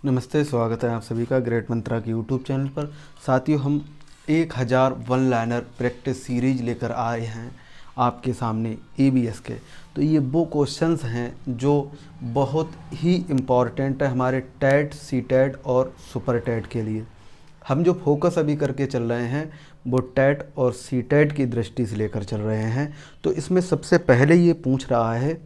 नमस्ते, स्वागत है आप सभी का ग्रेट मंत्रा की यूट्यूब चैनल पर। साथियों, हम 1000 वन लाइनर प्रैक्टिस सीरीज लेकर आए हैं आपके सामने ईवीएस के। तो ये वो क्वेश्चंस हैं जो बहुत ही इम्पॉर्टेंट है हमारे टेट, सीटेट और सुपर टेट के लिए। हम जो फोकस अभी करके चल रहे हैं वो टेट और सीटेट की दृष्टि से लेकर चल रहे हैं। तो इसमें सबसे पहले ये पूछ रहा है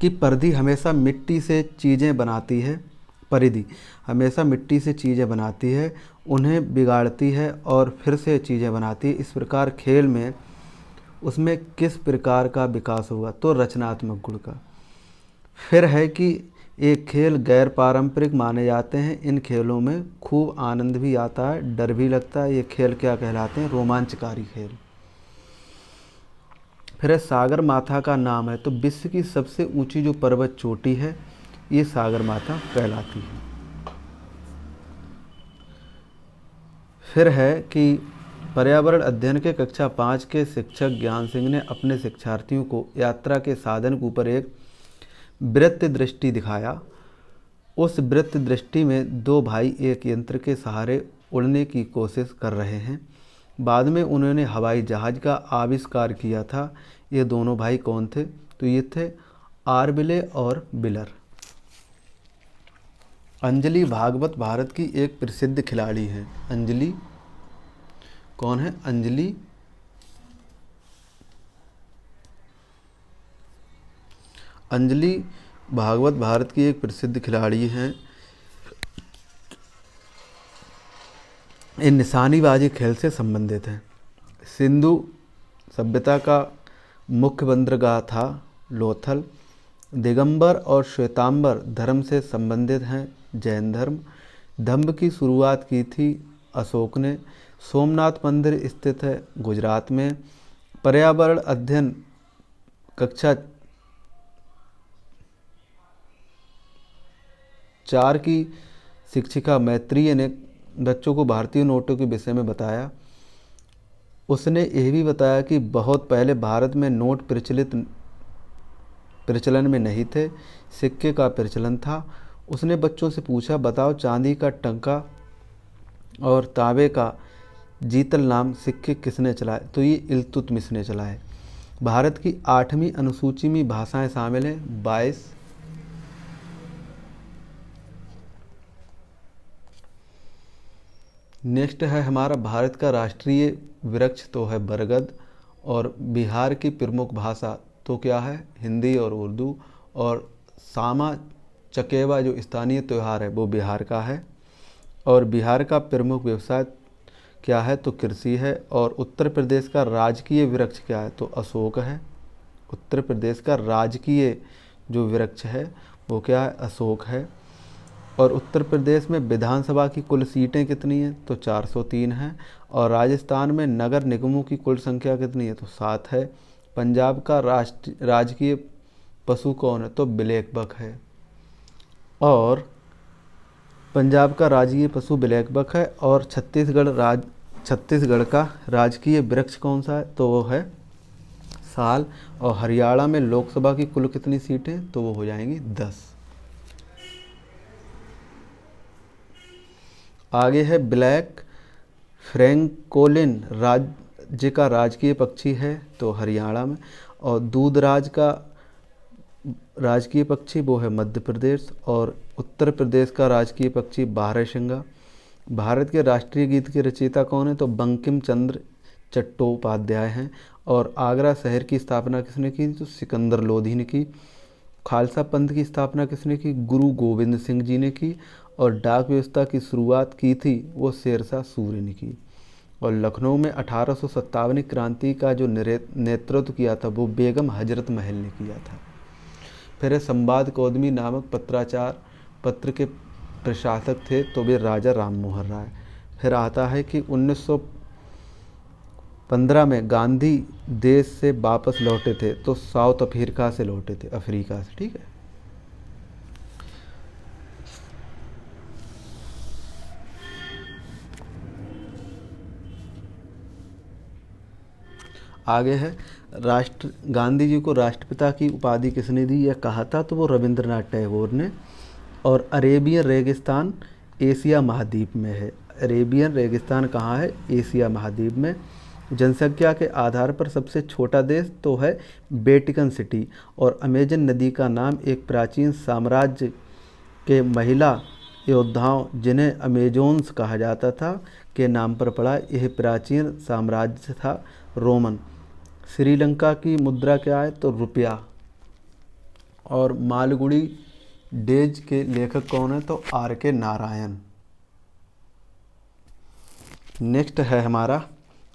कि परिधि हमेशा मिट्टी से चीज़ें बनाती है, परिधि हमेशा मिट्टी से चीज़ें बनाती है, उन्हें बिगाड़ती है और फिर से चीज़ें बनाती है। इस प्रकार खेल में उसमें किस प्रकार का विकास हुआ? तो रचनात्मक गुण का। फिर है कि एक खेल गैर पारंपरिक माने जाते हैं, इन खेलों में खूब आनंद भी आता है, डर भी लगता है। ये खेल क्या कहलाते हैं? रोमांचकारी खेल। फिर है सागर माथा का नाम है, तो विश्व की सबसे ऊंची जो पर्वत चोटी है ये सागर माथा कहलाती है। फिर है कि पर्यावरण अध्ययन के कक्षा 5 के शिक्षक ज्ञान सिंह ने अपने शिक्षार्थियों को यात्रा के साधन के ऊपर एक वृत्त दृष्टि दिखाया। उस वृत्त दृष्टि में दो भाई एक यंत्र के सहारे उड़ने की कोशिश कर रहे हैं। बाद में उन्होंने हवाई जहाज़ का आविष्कार किया था। ये दोनों भाई कौन थे? तो ये थे आर्बिले और बिलर। अंजलि भागवत भारत की एक प्रसिद्ध खिलाड़ी हैं। अंजलि कौन है? अंजलि भागवत भारत की एक प्रसिद्ध खिलाड़ी हैं। ये निशानेबाजी खेल से संबंधित हैं। सिंधु सभ्यता का मुख्य बंदरगाह था लोथल। दिगंबर और श्वेतांबर धर्म से संबंधित हैं जैन धर्म। धम्म की शुरुआत की थी अशोक ने। सोमनाथ मंदिर स्थित है गुजरात में। पर्यावरण अध्ययन कक्षा 4 की शिक्षिका मैत्रेय ने बच्चों को भारतीय नोटों के विषय में बताया। उसने यह भी बताया कि बहुत पहले भारत में नोट प्रचलन में नहीं थे, सिक्के का प्रचलन था। उसने बच्चों से पूछा, बताओ चांदी का टंका और तांबे का जीतल नाम सिक्के किसने चलाए? तो ये इल्तुतमिश ने चलाए। भारत की 8वीं अनुसूची में भाषाएं शामिल हैं 22। नेक्स्ट है हमारा भारत का राष्ट्रीय वृक्ष तो है बरगद। और बिहार की प्रमुख भाषा तो क्या है? हिंदी और उर्दू। और सामा चकेवा जो स्थानीय त्यौहार है वो बिहार का है। और बिहार का प्रमुख व्यवसाय क्या है? तो कृषि है। और उत्तर प्रदेश का राजकीय वृक्ष क्या है? तो अशोक है। उत्तर प्रदेश का राजकीय जो वृक्ष है वो क्या है? अशोक है। और उत्तर प्रदेश में विधानसभा की कुल सीटें कितनी हैं? तो 403 हैं। और राजस्थान में नगर निगमों की कुल संख्या कितनी है? तो 7 है। पंजाब का राजकीय पशु कौन है? तो ब्लैक बक है। और पंजाब का राजकीय पशु ब्लैक बक है। और छत्तीसगढ़ का राजकीय वृक्ष कौन सा है? तो वो है साल। और हरियाणा में लोकसभा की कुल कितनी सीटें? तो वो हो जाएंगी 10। आगे है ब्लैक फ्रैंकोलिन राज्य का राजकीय पक्षी है तो हरियाणा में। और दूधराज का राजकीय पक्षी वो है मध्य प्रदेश। और उत्तर प्रदेश का राजकीय पक्षी बारहसिंगा। भारत के राष्ट्रीय गीत के रचयिता कौन है? तो बंकिम चंद्र चट्टोपाध्याय हैं। और आगरा शहर की स्थापना किसने की? तो सिकंदर लोधी ने की। खालसा पंथ की स्थापना किसने की? गुरु गोविंद सिंह जी ने की। और डाक व्यवस्था की शुरुआत की थी वो शेरशाह सूर्य ने की। और लखनऊ में 1857 क्रांति का जो नेतृत्व किया था वो बेगम हजरत महल ने किया था। फिर है संवाद कौदमी नामक पत्राचार पत्र के प्रशासक थे तो वे राजा राम मोहन राय। फिर आता है कि 1915 में गांधी देश से वापस लौटे थे तो साउथ अफ्रीका से लौटे थे, अफ्रीका से। ठीक है। आगे है गांधी जी को राष्ट्रपिता की उपाधि किसने दी? यह कहा था तो वो रविंद्रनाथ टैगोर ने। और अरेबियन रेगिस्तान एशिया महाद्वीप में है। अरेबियन रेगिस्तान कहाँ है? एशिया महाद्वीप में। जनसंख्या के आधार पर सबसे छोटा देश तो है वेटिकन सिटी। और अमेजन नदी का नाम एक प्राचीन साम्राज्य के महिला योद्धाओं, जिन्हें अमेजोन्स कहा जाता था, के नाम पर पड़ा। यह प्राचीन साम्राज्य था रोमन। श्रीलंका की मुद्रा क्या है? तो रुपया। और मालगुडी डेज के लेखक कौन है? तो R.K. नारायण। नेक्स्ट है हमारा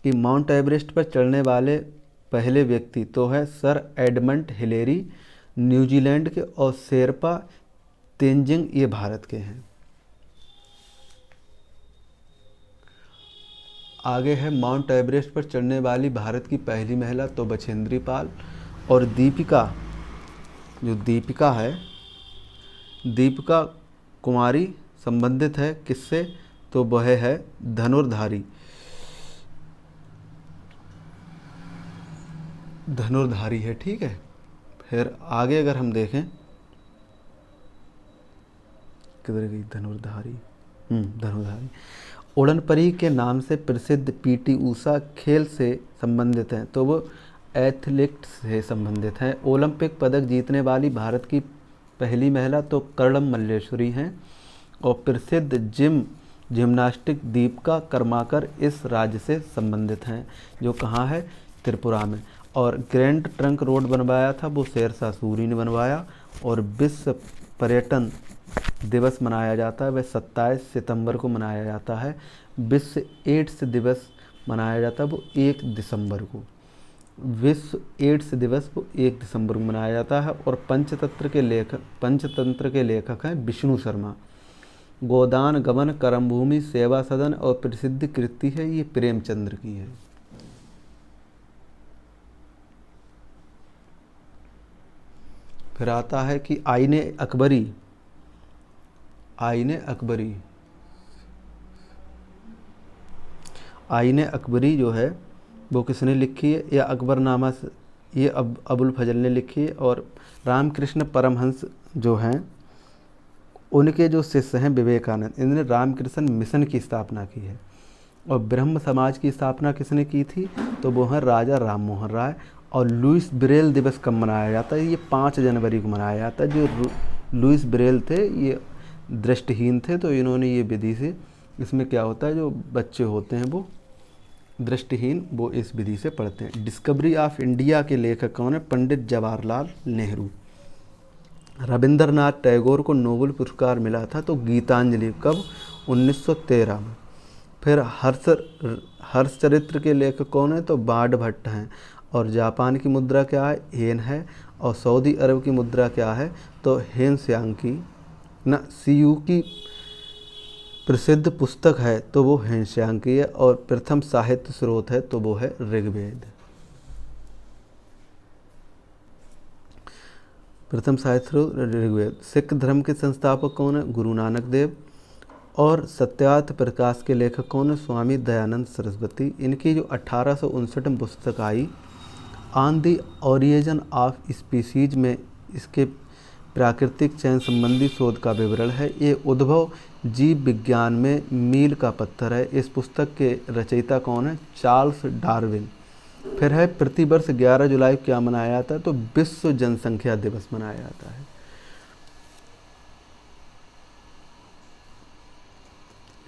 कि माउंट एवरेस्ट पर चढ़ने वाले पहले व्यक्ति तो है सर एडमंड हिलेरी, न्यूजीलैंड के। और शेरपा तेंजिंग, ये भारत के हैं। आगे है माउंट एवरेस्ट पर चढ़ने वाली भारत की पहली महिला तो बछेंद्री पाल। और दीपिका, जो दीपिका है, दीपिका कुमारी संबंधित है किससे? तो वह है धनुर्धारी, धनुर्धारी है, ठीक है। फिर आगे अगर हम देखें, किधर गई धनुर्धारी? धनुर्धारी। उड़न परी के नाम से प्रसिद्ध पीटी ऊषा खेल से संबंधित हैं तो वो एथलेटिक्स से संबंधित हैं। ओलंपिक पदक जीतने वाली भारत की पहली महिला तो कर्णम मल्लेश्वरी हैं। और प्रसिद्ध जिम्नास्टिक दीपिका कर्माकर इस राज्य से संबंधित हैं, जो कहाँ है? त्रिपुरा में। और ग्रैंड ट्रंक रोड बनवाया था वो शेरशाह सूरी ने बनवाया। और विश्व पर्यटन दिवस मनाया जाता है वह 27 सितंबर को मनाया जाता है। विश्व एड्स दिवस मनाया जाता है वो 1 दिसंबर को। विश्व एड्स दिवस वो 1 दिसंबर को मनाया जाता है। और पंचतंत्र के लेखक हैं विष्णु शर्मा। गोदान गमन, करमभूमि, सेवा सदन और प्रसिद्ध कृति है ये प्रेमचंद्र की है। फिर आता है कि आईने अकबरी, आईने अकबरी, आईने अकबरी जो है वो किसने लिखी है? या अकबरनामा से ये अबुल फजल ने लिखी है। और रामकृष्ण परमहंस जो हैं उनके जो शिष्य हैं विवेकानंद, इन्होंने रामकृष्ण मिशन की स्थापना की है। और ब्रह्म समाज की स्थापना किसने की थी? तो वो हैं राजा राम मोहन राय। और लुइस ब्रेल दिवस कब मनाया जाता है? ये 5 जनवरी को मनाया जाता है। जो लुइस ब्रेल थे ये दृष्टिहीन थे, तो इन्होंने ये विधि से, इसमें क्या होता है जो बच्चे होते हैं वो दृष्टिहीन, वो इस विधि से पढ़ते हैं। डिस्कवरी ऑफ इंडिया के लेखक कौन है? पंडित जवाहरलाल नेहरू। रविंद्रनाथ टैगोर को नोबेल पुरस्कार मिला था तो गीतांजलि, कब? 1913 में। फिर हर्षचरित्र के लेखक कौन है? तो बाण भट्ट हैं। और जापान की मुद्रा क्या है? येन है। और सऊदी अरब की मुद्रा क्या है? तो हेन सियांग की सीयू की प्रसिद्ध पुस्तक है तो वो हेनश्यांग की है। और प्रथम साहित्य स्रोत है तो वो है ऋग्वेद। प्रथम साहित्य स्रोत ऋग्वेद। सिख धर्म के संस्थापक कौन है? गुरु नानक देव। और सत्यार्थ प्रकाश के लेखक कौन है? स्वामी दयानंद सरस्वती। इनकी जो 1859 में पुस्तक आई On the Origin of Species में इसके प्राकृतिक चयन संबंधी शोध का विवरण है। ये उद्भव जीव विज्ञान में मील का पत्थर है। इस पुस्तक के रचयिता कौन है? Charles Darwin. फिर है प्रतिवर्ष 11 जुलाई को क्या मनाया जाता है? तो विश्व जनसंख्या दिवस मनाया जाता है।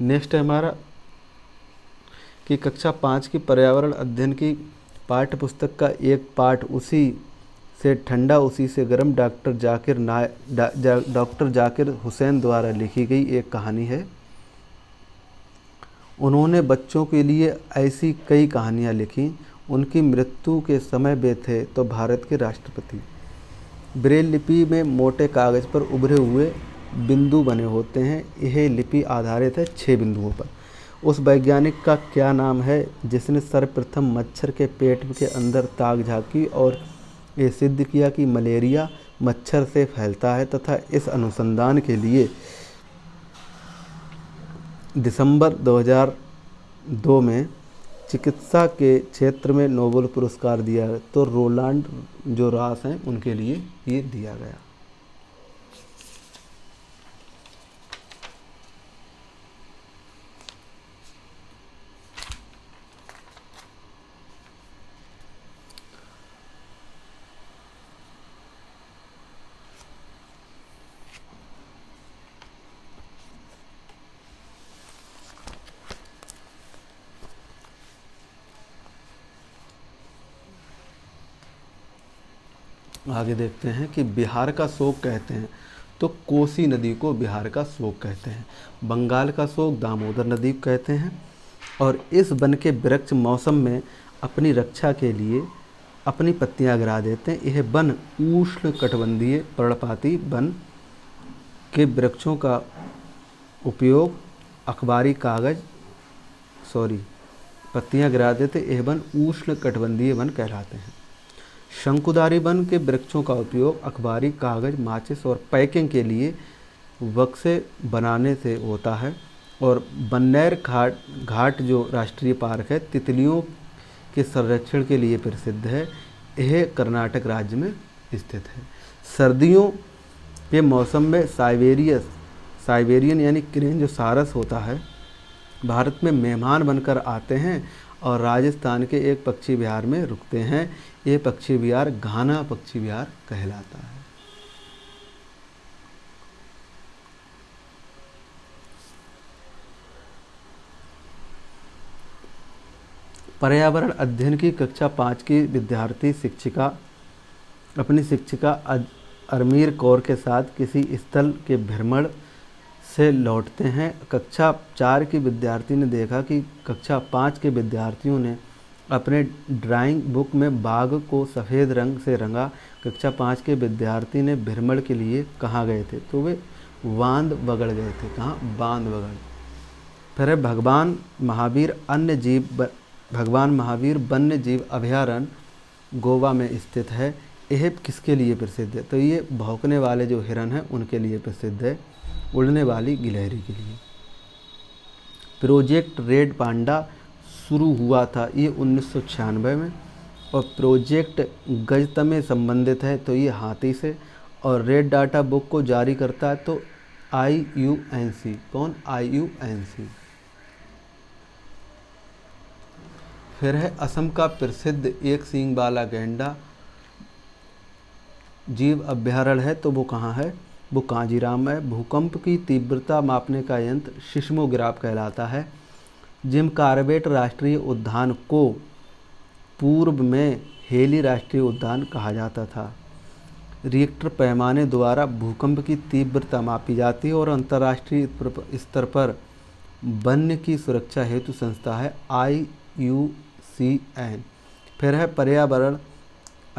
नेक्स्ट है हमारा कि कक्षा 5 की पर्यावरण अध्ययन की पाठ्य पुस्तक का एक पाठ उसी से ठंडा उसी से गर्म डॉक्टर जाकिर हुसैन द्वारा लिखी गई एक कहानी है। उन्होंने बच्चों के लिए ऐसी कई कहानियाँ लिखी। उनकी मृत्यु के समय वे थे तो भारत के राष्ट्रपति। ब्रेल लिपि में मोटे कागज़ पर उभरे हुए बिंदु बने होते हैं। यह लिपि आधारित है 6 बिंदुओं पर। उस वैज्ञानिक का क्या नाम है जिसने सर्वप्रथम मच्छर के पेट के अंदर ताक झांकी और ये सिद्ध किया कि मलेरिया मच्छर से फैलता है तथा इस अनुसंधान के लिए दिसंबर 2002 में चिकित्सा के क्षेत्र में नोबेल पुरस्कार दिया गया। तो रोलांड जो रास हैं उनके लिए ये दिया गया। आगे देखते हैं कि बिहार का शोक कहते हैं तो कोसी नदी को बिहार का शोक कहते हैं। बंगाल का शोक दामोदर नदी को कहते हैं। और इस वन के वृक्ष मौसम में अपनी रक्षा के लिए अपनी पत्तियां गिरा देते हैं। यह वन उष्ण कटिबंधीय पर्णपाती वन के वृक्षों का उपयोग अखबारी कागज पत्तियां गिरा देते, यह वन उष्ण कटिबंधीय वन कहलाते हैं। शंकुधारी वन के वृक्षों का उपयोग अखबारी कागज, माचिस और पैकिंग के लिए बक्से बनाने से होता है। और बन्नेर घाट जो राष्ट्रीय पार्क है तितलियों के संरक्षण के लिए प्रसिद्ध है। यह कर्नाटक राज्य में स्थित है। सर्दियों के मौसम में साइबेरियन यानी क्रेन जो सारस होता है भारत में मेहमान बनकर आते हैं और राजस्थान के एक पक्षी विहार में रुकते हैं। ये पक्षी विहार घाना पक्षी विहार कहलाता है। पर्यावरण अध्ययन की कक्षा 5 की विद्यार्थी अपनी शिक्षिका अरमीर कौर के साथ किसी स्थल के भ्रमण से लौटते हैं। कक्षा 4 की विद्यार्थी ने देखा कि कक्षा 5 के विद्यार्थियों ने अपने ड्राइंग बुक में बाघ को सफ़ेद रंग से रंगा। कक्षा 5 के विद्यार्थी ने भ्रमण के लिए कहाँ गए थे? तो वे बांधवगढ़ गए थे। कहाँ? बांधवगढ़। फिर है भगवान महावीर वन्य जीव अभयारण्य गोवा में स्थित है। यह किसके लिए प्रसिद्ध है? तो ये भौंकने वाले जो हिरन हैं उनके लिए प्रसिद्ध है, उड़ने वाली गिलहरी के लिए। प्रोजेक्ट रेड पांडा शुरू हुआ था ये 1996 में। और प्रोजेक्ट गजतमे संबंधित है तो ये हाथी से। और रेड डाटा बुक को जारी करता है तो IUNC। कौन? IUNC। फिर है असम का प्रसिद्ध एक सींग वाला गैंडा जीव अभयारण्य है तो वो कहाँ है? वो कांजीराम है। भूकंप की तीव्रता मापने का यंत्र सिस्मोग्राफ कहलाता है। जिम कॉर्बेट राष्ट्रीय उद्यान को पूर्व में हेली राष्ट्रीय उद्यान कहा जाता था। रिक्टर पैमाने द्वारा भूकंप की तीव्रता मापी जाती है और अंतर्राष्ट्रीय स्तर पर वन्य की सुरक्षा हेतु संस्था है IUCN। फिर है पर्यावरण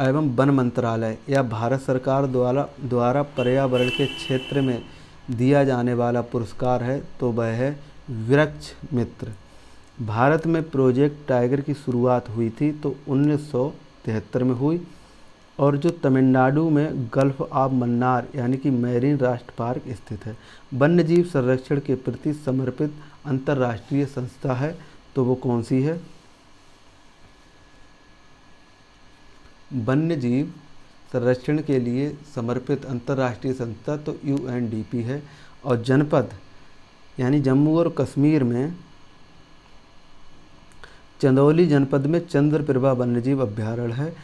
एवं वन मंत्रालय या भारत सरकार द्वारा पर्यावरण के क्षेत्र में दिया जाने वाला पुरस्कार है तो वह है वृक्ष मित्र। भारत में प्रोजेक्ट टाइगर की शुरुआत हुई थी तो 1973 में हुई। और जो तमिलनाडु में गल्फ ऑफ मन्नार यानी कि मैरीन राष्ट्रीय पार्क स्थित है। वन्यजीव संरक्षण के प्रति समर्पित अंतर्राष्ट्रीय संस्था है तो वो कौन सी है? वन्यजीव संरक्षण के लिए समर्पित अंतर्राष्ट्रीय संस्था तो UNDP है। और जनपद यानी जम्मू और कश्मीर में चंदौली जनपद में चंद्रप्रभा वन्यजीव अभयारण्य है।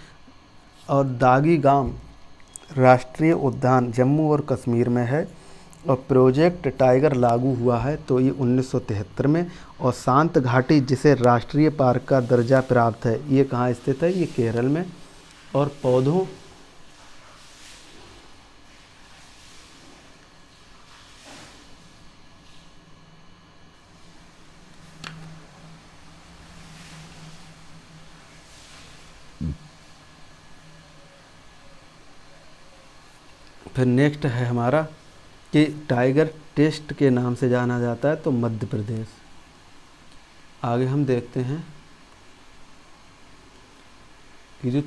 और दागी गांव राष्ट्रीय उद्यान जम्मू और कश्मीर में है। और प्रोजेक्ट टाइगर लागू हुआ है तो ये 1973 में। और शांत घाटी जिसे राष्ट्रीय पार्क का दर्जा प्राप्त है ये कहाँ स्थित है? ये केरल में। और पौधों फिर नेक्स्ट है हमारा कि टाइगर टेस्ट के नाम से जाना जाता है तो मध्य प्रदेश। आगे हम देखते हैं कि जो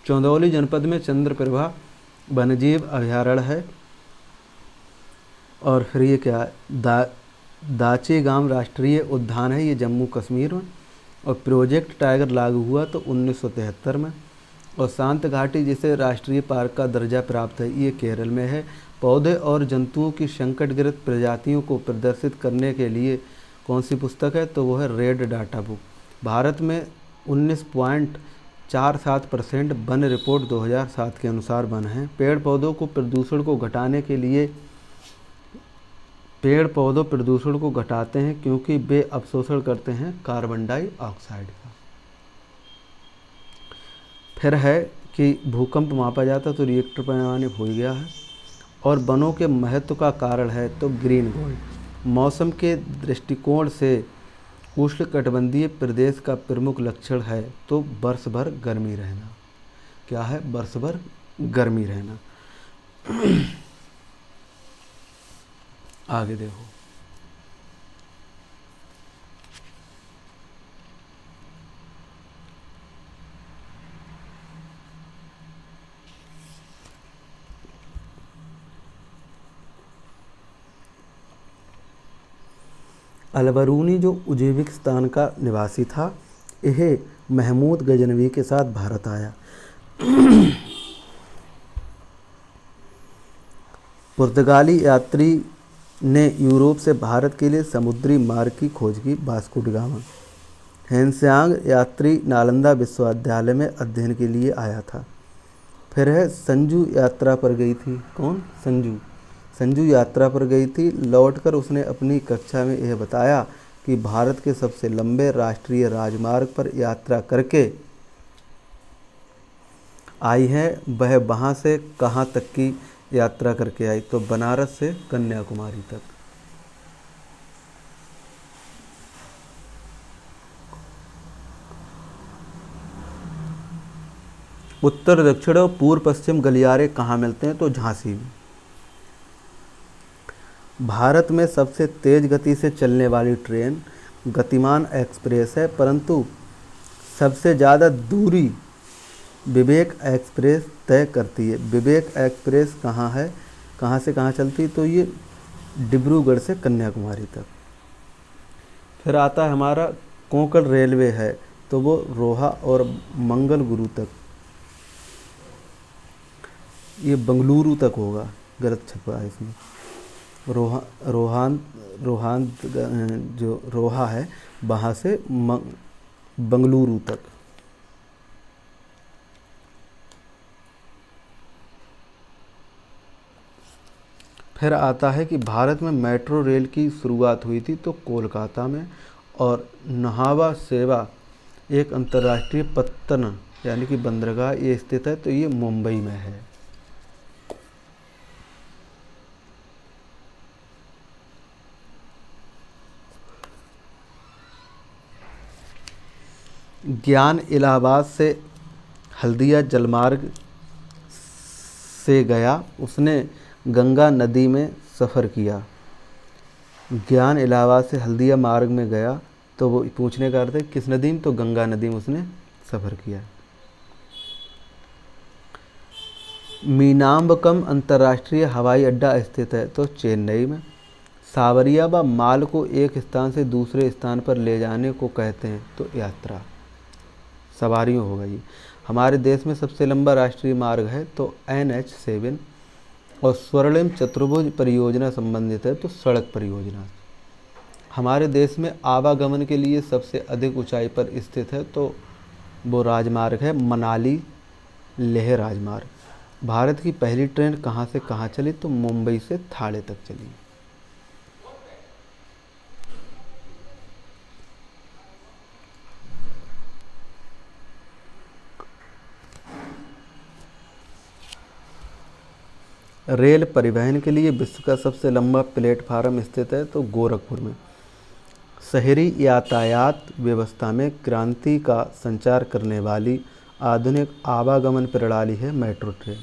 चंदौली जनपद में चंद्रप्रभा वन्यजीव अभयारण्य है। और फिर ये क्या है? दाची गांव राष्ट्रीय उद्यान है, ये जम्मू कश्मीर में। और प्रोजेक्ट टाइगर लागू हुआ तो 1973 में। और शांत घाटी जिसे राष्ट्रीय पार्क का दर्जा प्राप्त है ये केरल में है। पौधे और जंतुओं की संकटग्रस्त प्रजातियों को प्रदर्शित करने के लिए कौन सी पुस्तक है? तो वो है रेड डाटा बुक। भारत में 19.47% वन रिपोर्ट 2007 के अनुसार वन है। पेड़ पौधों को प्रदूषण को घटाने के लिए पेड़ पौधों प्रदूषण को घटाते हैं क्योंकि वे अवशोषण करते हैं कार्बन डाइऑक्साइड का। फिर है कि भूकंप मापा जाता तो रिएक्टर पैमाने हो गया है। और वनों के महत्व का कारण है तो ग्रीन गोल्ड। मौसम के दृष्टिकोण से उष्णकटिबंधीय प्रदेश का प्रमुख लक्षण है तो वर्ष भर गर्मी रहना। क्या है? वर्ष भर गर्मी रहना। आगे देखो, अलबरूनी जो उज़्बेकिस्तान का निवासी था, यह महमूद गजनवी के साथ भारत आया। पुर्तगाली यात्री ने यूरोप से भारत के लिए समुद्री मार्ग की खोज की, वास्को डी गामा। हेनत्सांग यात्री नालंदा विश्वविद्यालय में अध्ययन के लिए आया था। फिर है संजू यात्रा पर गई थी। कौन? संजू यात्रा पर गई थी। लौटकर उसने अपनी कक्षा में यह बताया कि भारत के सबसे लंबे राष्ट्रीय राजमार्ग पर यात्रा करके आई है। वह वहाँ से कहाँ तक की यात्रा करके आई? तो बनारस से कन्याकुमारी तक। उत्तर दक्षिण और पूर्व पश्चिम गलियारे कहाँ मिलते हैं? तो झांसी में। भारत में सबसे तेज गति से चलने वाली ट्रेन गतिमान एक्सप्रेस है, परंतु सबसे ज़्यादा दूरी विवेक एक्सप्रेस तय करती है। विवेक एक्सप्रेस कहाँ है, कहाँ से कहाँ चलती है? तो ये डिब्रूगढ़ से कन्याकुमारी तक। फिर आता है हमारा कोंकण रेलवे है, तो वो रोहा और मंगलुरु तक, ये बंगलुरु तक होगा, गलत छपा है इसमें। रोहान जो रोहा है वहाँ से बंगलुरु तक। फिर आता है कि भारत में मेट्रो रेल की शुरुआत हुई थी तो कोलकाता में। और नहावा सेवा एक अंतर्राष्ट्रीय पत्तन यानी कि बंदरगाह ये स्थित है, तो ये मुंबई में है। ज्ञान इलाहाबाद से हल्दिया जलमार्ग से गया, उसने गंगा नदी में सफ़र किया। ज्ञान इलाहाबाद से हल्दिया मार्ग में गया, तो वो पूछने का अर्थ है किस नदी में? तो गंगा नदी में उसने सफ़र किया। मीनाम्बकम अंतर्राष्ट्रीय हवाई अड्डा स्थित है, तो चेन्नई में। सावरिया व माल को एक स्थान से दूसरे स्थान पर ले जाने को कहते हैं, तो यात्रा, सवारियों होगा ये। हमारे देश में सबसे लंबा राष्ट्रीय मार्ग है तो NH7। और स्वर्णिम चतुर्भुज परियोजना संबंधित है तो सड़क परियोजना। हमारे देश में आवागमन के लिए सबसे अधिक ऊंचाई पर स्थित है तो वो राजमार्ग है मनाली लेह राजमार्ग। भारत की पहली ट्रेन कहाँ से कहाँ चली? तो मुंबई से थाने तक चली। रेल परिवहन के लिए विश्व का सबसे लंबा प्लेटफार्म स्थित है तो गोरखपुर में। शहरी यातायात व्यवस्था में क्रांति का संचार करने वाली आधुनिक आवागमन प्रणाली है मेट्रो ट्रेन।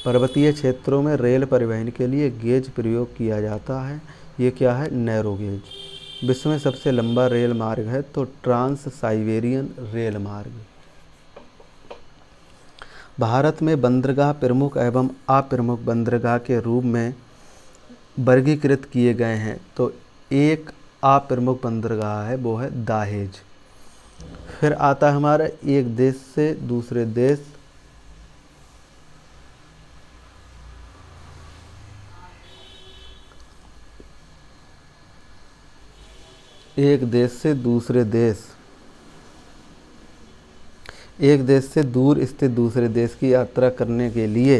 पर्वतीय क्षेत्रों में रेल परिवहन के लिए गेज प्रयोग किया जाता है, ये क्या है? Narrow gauge. विश्व में सबसे लंबा रेल मार्ग है तो ट्रांस साइबेरियन रेल मार्ग। भारत में बंदरगाह प्रमुख एवं अप्रमुख बंदरगाह के रूप में वर्गीकृत किए गए हैं तो एक अप्रमुख बंदरगाह है वो है दाहेज। फिर आता है हमारा एक देश से दूसरे देश, एक देश से दूसरे देश, एक देश से दूर स्थित दूसरे देश की यात्रा करने के लिए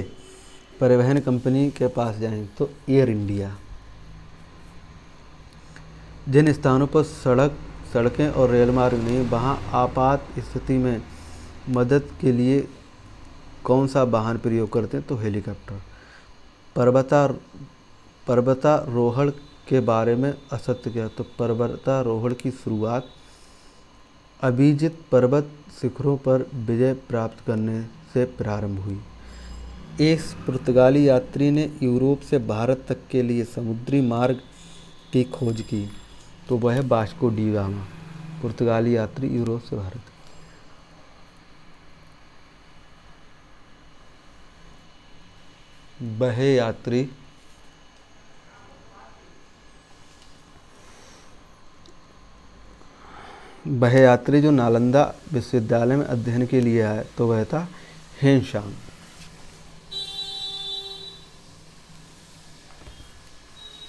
परिवहन कंपनी के पास जाएं तो एयर इंडिया। जिन स्थानों पर सड़कें और रेल मार्ग नहीं, वहाँ आपात स्थिति में मदद के लिए कौन सा वाहन प्रयोग करते हैं? तो हेलीकॉप्टर। पर्वता पर्वतारोहण के बारे में असत्य क्या? तो पर्वतारोहण की शुरुआत अभिजित पर्वत शिखरों पर विजय प्राप्त करने से प्रारंभ हुई। एक पुर्तगाली यात्री ने यूरोप से भारत तक के लिए समुद्री मार्ग की खोज की, तो वह वास्को डी गामा। पुर्तगाली यात्री यूरोप से भारत। वह यात्री जो नालंदा विश्वविद्यालय में अध्ययन के लिए आया, तो वह था हेनशांग।